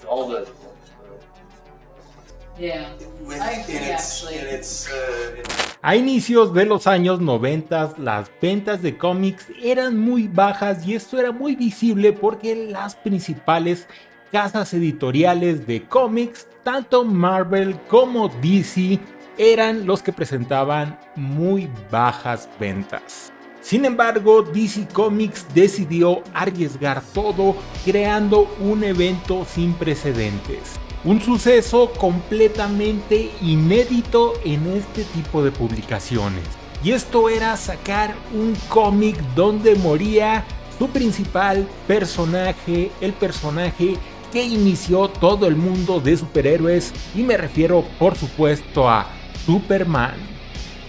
all the Yeah. A inicios de los años 90, las ventas de cómics eran muy bajas y esto era muy visible porque las principales casas editoriales de cómics, tanto Marvel como DC, eran los que presentaban muy bajas ventas. Sin embargo, DC Comics decidió arriesgar todo creando un evento sin precedentes. Un suceso completamente inédito en este tipo de publicaciones. Y esto era sacar un cómic donde moría su principal personaje, el personaje que inició todo el mundo de superhéroes, y me refiero por supuesto a Superman.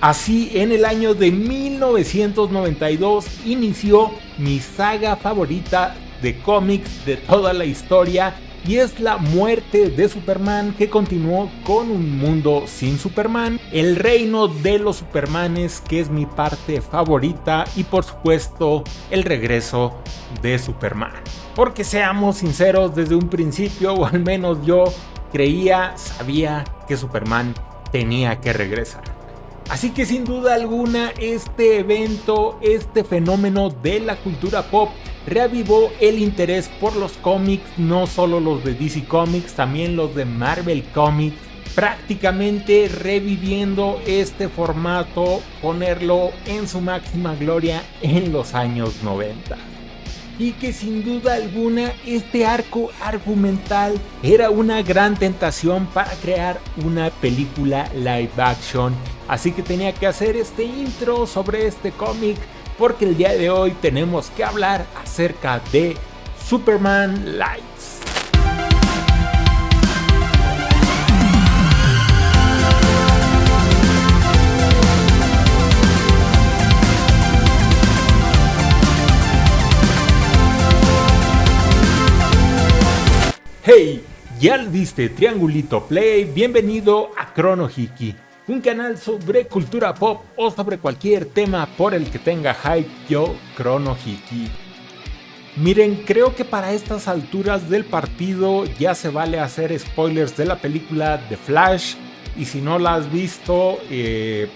Así, en el año de 1992 inició mi saga favorita de cómics de toda la historia, y es la muerte de Superman, que continuó con un mundo sin Superman, el reino de los Supermanes, que es mi parte favorita, y por supuesto el regreso de Superman. Porque seamos sinceros, desde un principio, o al menos yo sabía que Superman tenía que regresar. Así que sin duda alguna este evento, este fenómeno de la cultura pop, reavivó el interés por los cómics, no solo los de DC Comics, también los de Marvel Comics, prácticamente reviviendo este formato, ponerlo en su máxima gloria en los años 90. Y que sin duda alguna este arco argumental era una gran tentación para crear una película live action. Así que tenía que hacer este intro sobre este cómic, porque el día de hoy tenemos que hablar acerca de Superman Lives. Hey, ya le diste triangulito play, bienvenido a Chrono Hiki, un canal sobre cultura pop o sobre cualquier tema por el que tenga hype. Yo, Chrono Hiki. Miren, creo que para estas alturas del partido ya se vale hacer spoilers de la película The Flash, y si no la has visto,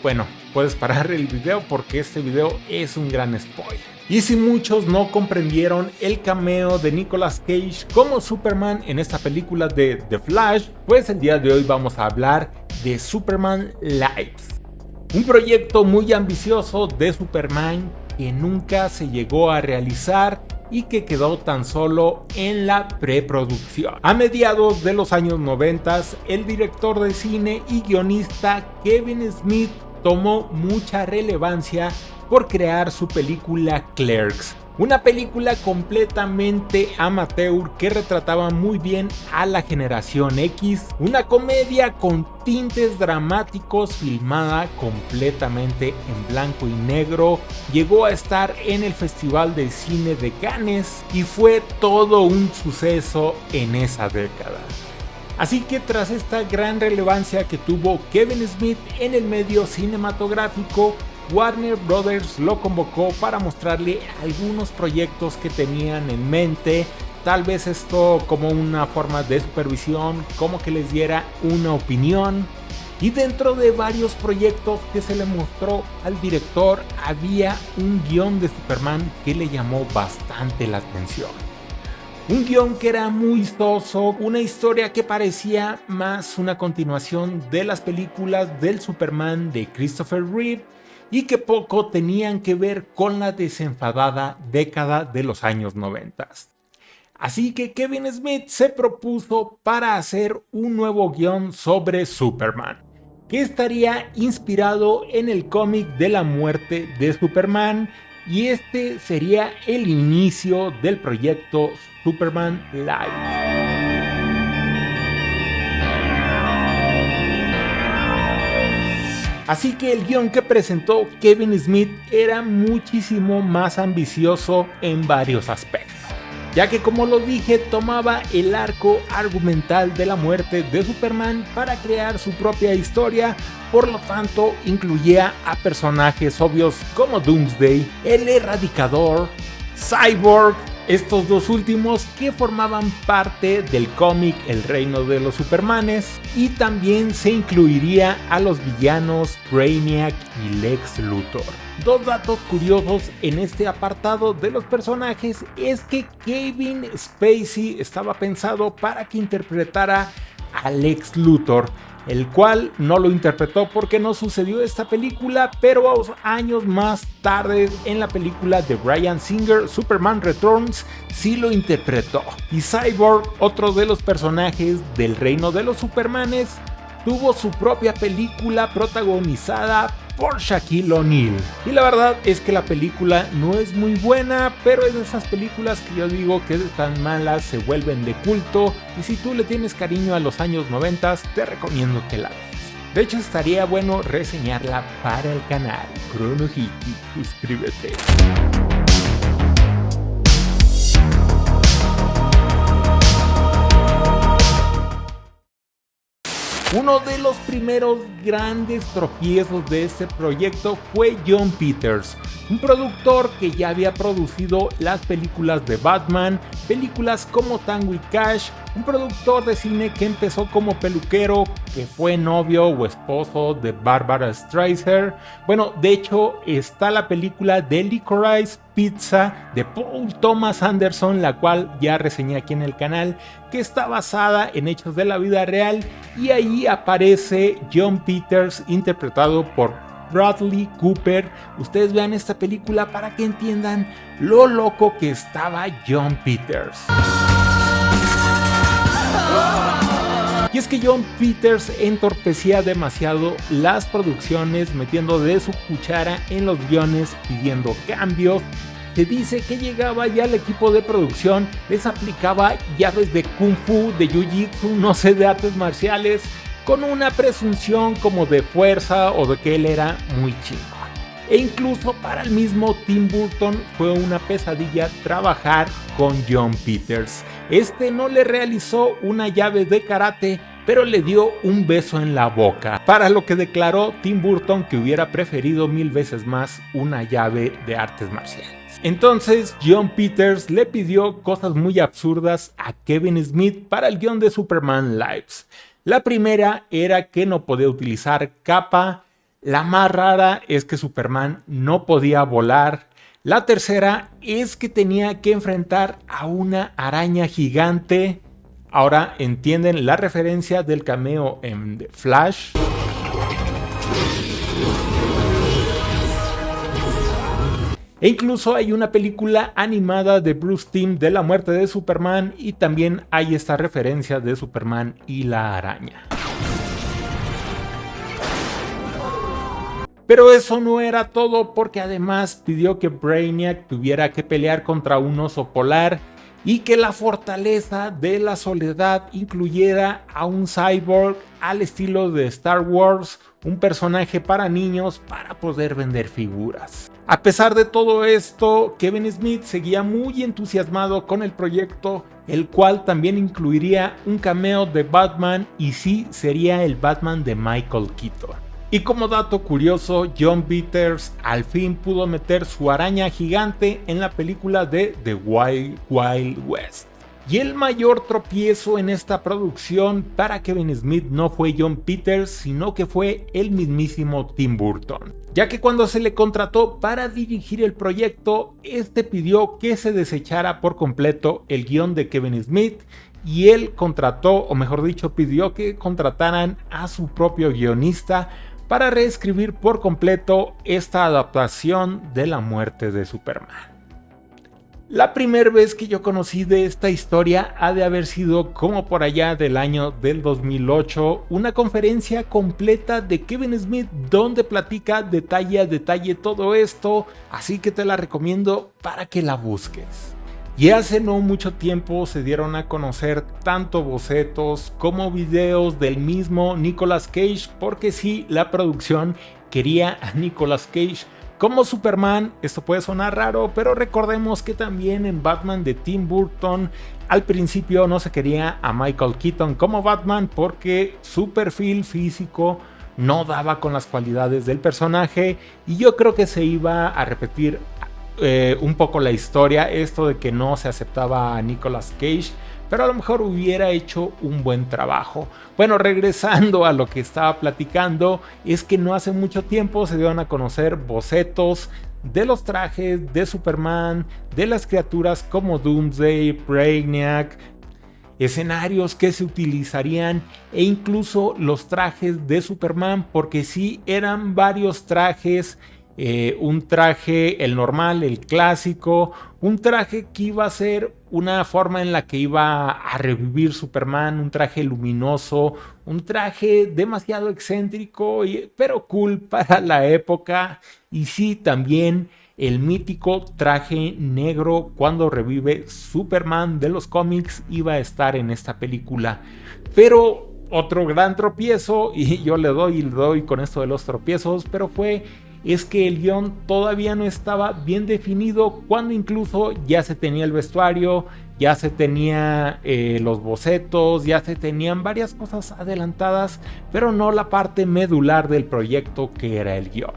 bueno, puedes parar el video porque este video es un gran spoiler. Y si muchos no comprendieron el cameo de Nicolas Cage como Superman en esta película de The Flash, pues el día de hoy vamos a hablar de Superman Lives. Un proyecto muy ambicioso de Superman que nunca se llegó a realizar y que quedó tan solo en la preproducción. A mediados de los años 90, el director de cine y guionista Kevin Smith tomó mucha relevancia por crear su película Clerks, una película completamente amateur que retrataba muy bien a la generación X, una comedia con tintes dramáticos filmada completamente en blanco y negro. Llegó a estar en el Festival de Cine de Cannes y fue todo un suceso en esa década. Así que tras esta gran relevancia que tuvo Kevin Smith en el medio cinematográfico, Warner Brothers lo convocó para mostrarle algunos proyectos que tenían en mente, tal vez esto como una forma de supervisión, como que les diera una opinión. Y dentro de varios proyectos que se le mostró al director, había un guión de Superman que le llamó bastante la atención. Un guión que era muy soso, una historia que parecía más una continuación de las películas del Superman de Christopher Reeve, y que poco tenían que ver con la desenfadada década de los años 90. Así que Kevin Smith se propuso para hacer un nuevo guión sobre Superman, que estaría inspirado en el cómic de la muerte de Superman, y este sería el inicio del proyecto Superman Live. Así que el guión que presentó Kevin Smith era muchísimo más ambicioso en varios aspectos, ya que, como lo dije, tomaba el arco argumental de la muerte de Superman para crear su propia historia. Por lo tanto, incluía a personajes obvios como Doomsday, el Erradicador, Cyborg, Estos dos últimos que formaban parte del cómic El Reino de los Supermanes, y también se incluiría a los villanos Brainiac y Lex Luthor. Dos datos curiosos en este apartado de los personajes es que Kevin Spacey estaba pensado para que interpretara a Lex Luthor, el cual no lo interpretó porque no sucedió esta película, pero años más tarde en la película de Bryan Singer, Superman Returns, sí lo interpretó. Y Cyborg, otro de los personajes del Reino de los Supermanes, tuvo su propia película protagonizada por Shaquille O'Neal. Y la verdad es que la película no es muy buena, pero es de esas películas que yo digo que tan malas se vuelven de culto, y si tú le tienes cariño a los años 90, te recomiendo que la veas. De hecho, estaría bueno reseñarla para el canal Crono Hiki. Suscríbete. Uno de los primeros grandes tropiezos de este proyecto fue Jon Peters, un productor que ya había producido las películas de Batman, películas como Tango y Cash, un productor de cine que empezó como peluquero, que fue novio o esposo de Barbara Streisand. Bueno, de hecho está la película de Licorice Pizza de Paul Thomas Anderson, la cual ya reseñé aquí en el canal, que está basada en hechos de la vida real, y ahí aparece Jon Peters interpretado por Bradley Cooper. Ustedes vean esta película para que entiendan lo loco que estaba Jon Peters. Y es que Jon Peters entorpecía demasiado las producciones, metiendo de su cuchara en los guiones, pidiendo cambios. Se dice que llegaba ya al equipo de producción, les aplicaba llaves de kung fu, de jiu-jitsu, no sé, de artes marciales, con una presunción como de fuerza o de que él era muy chingón. E incluso para el mismo Tim Burton fue una pesadilla trabajar con Jon Peters. Este no le realizó una llave de karate, pero le dio un beso en la boca, para lo que declaró Tim Burton que hubiera preferido 1000 veces más una llave de artes marciales. Entonces Jon Peters le pidió cosas muy absurdas a Kevin Smith para el guión de Superman Lives. La primera era que no podía utilizar capa. La más rara es que Superman no podía volar. La tercera es que tenía que enfrentar a una araña gigante. Ahora entienden la referencia del cameo en The Flash. E incluso hay una película animada de Bruce Timm de la muerte de Superman, y también hay esta referencia de Superman y la araña. Pero eso no era todo, porque además pidió que Brainiac tuviera que pelear contra un oso polar y que la fortaleza de la soledad incluyera a un cyborg al estilo de Star Wars, un personaje para niños para poder vender figuras. A pesar de todo esto, Kevin Smith seguía muy entusiasmado con el proyecto, el cual también incluiría un cameo de Batman, y sí, sería el Batman de Michael Keaton. Y como dato curioso, Jon Peters al fin pudo meter su araña gigante en la película de The Wild Wild West. Y el mayor tropiezo en esta producción para Kevin Smith no fue Jon Peters, sino que fue el mismísimo Tim Burton. Ya que cuando se le contrató para dirigir el proyecto, este pidió que se desechara por completo el guión de Kevin Smith, y él contrató, o mejor dicho, pidió que contrataran a su propio guionista para reescribir por completo esta adaptación de la muerte de Superman. La primera vez que yo conocí de esta historia ha de haber sido como por allá del año del 2008, una conferencia completa de Kevin Smith donde platica detalle a detalle todo esto, así que te la recomiendo para que la busques. Y hace no mucho tiempo se dieron a conocer tanto bocetos como videos del mismo Nicolas Cage, porque sí, la producción quería a Nicolas Cage como Superman. Esto puede sonar raro, pero recordemos que también en Batman de Tim Burton al principio no se quería a Michael Keaton como Batman porque su perfil físico no daba con las cualidades del personaje, y yo creo que se iba a repetir un poco la historia, esto de que no se aceptaba a Nicolas Cage, pero a lo mejor hubiera hecho un buen trabajo. Bueno, regresando a lo que estaba platicando, es que no hace mucho tiempo se dieron a conocer bocetos de los trajes de Superman, de las criaturas como Doomsday, Brainiac, escenarios que se utilizarían e incluso los trajes de Superman, porque sí eran varios trajes. Un traje, el normal, el clásico, un traje que iba a ser una forma en la que iba a revivir Superman, un traje luminoso, un traje demasiado excéntrico, pero cool para la época. Y sí, también el mítico traje negro cuando revive Superman de los cómics iba a estar en esta película. Pero otro gran tropiezo, y yo le doy con esto de los tropiezos, pero es que el guión todavía no estaba bien definido cuando incluso ya se tenía el vestuario, ya se tenía los bocetos, ya se tenían varias cosas adelantadas, pero no la parte medular del proyecto que era el guión.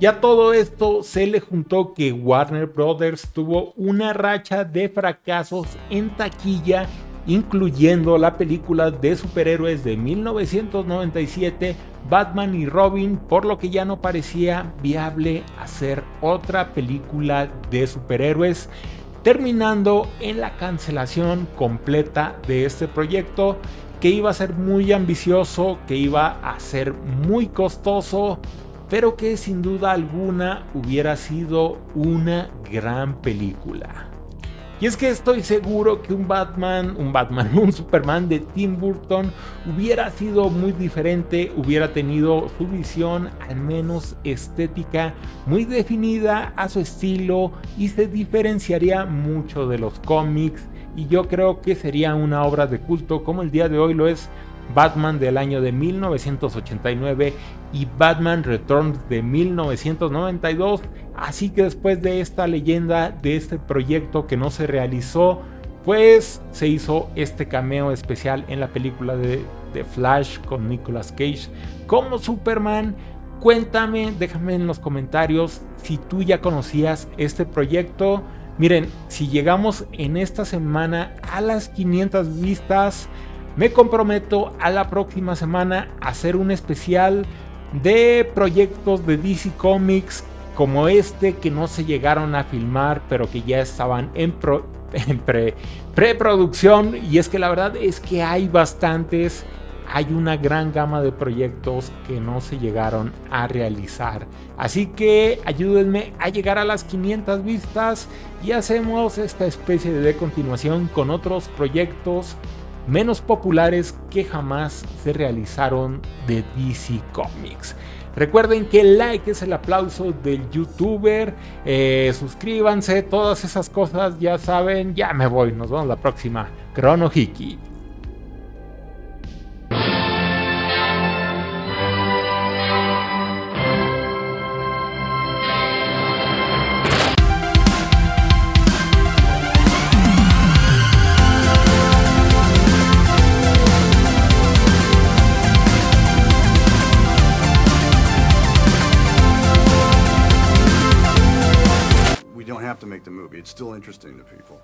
Ya todo esto se le juntó que Warner Brothers tuvo una racha de fracasos en taquilla, incluyendo la película de superhéroes de 1997, Batman y Robin, por lo que ya no parecía viable hacer otra película de superhéroes, terminando en la cancelación completa de este proyecto, que iba a ser muy ambicioso, que iba a ser muy costoso, pero que sin duda alguna hubiera sido una gran película. Y es que estoy seguro que un Superman de Tim Burton hubiera sido muy diferente, hubiera tenido su visión, al menos estética, muy definida a su estilo y se diferenciaría mucho de los cómics. Y yo creo que sería una obra de culto como el día de hoy lo es Batman del año de 1989 y Batman Returns de 1992. Así que después de esta leyenda, de este proyecto que no se realizó, pues se hizo este cameo especial en la película de Flash con Nicolas Cage como Superman. Cuéntame, déjame en los comentarios si tú ya conocías este proyecto. Miren, si llegamos en esta semana a las 500 vistas, me comprometo a la próxima semana a hacer un especial de proyectos de DC Comics como este que no se llegaron a filmar pero que ya estaban en preproducción. Y es que la verdad es que hay bastantes, hay una gran gama de proyectos que no se llegaron a realizar. Así que ayúdenme a llegar a las 500 vistas y hacemos esta especie de continuación con otros proyectos menos populares que jamás se realizaron de DC Comics. Recuerden que el like es el aplauso del youtuber, suscríbanse, todas esas cosas ya saben. Ya me voy, nos vemos la próxima. Crono Hiki. To make the movie. It's still interesting to people.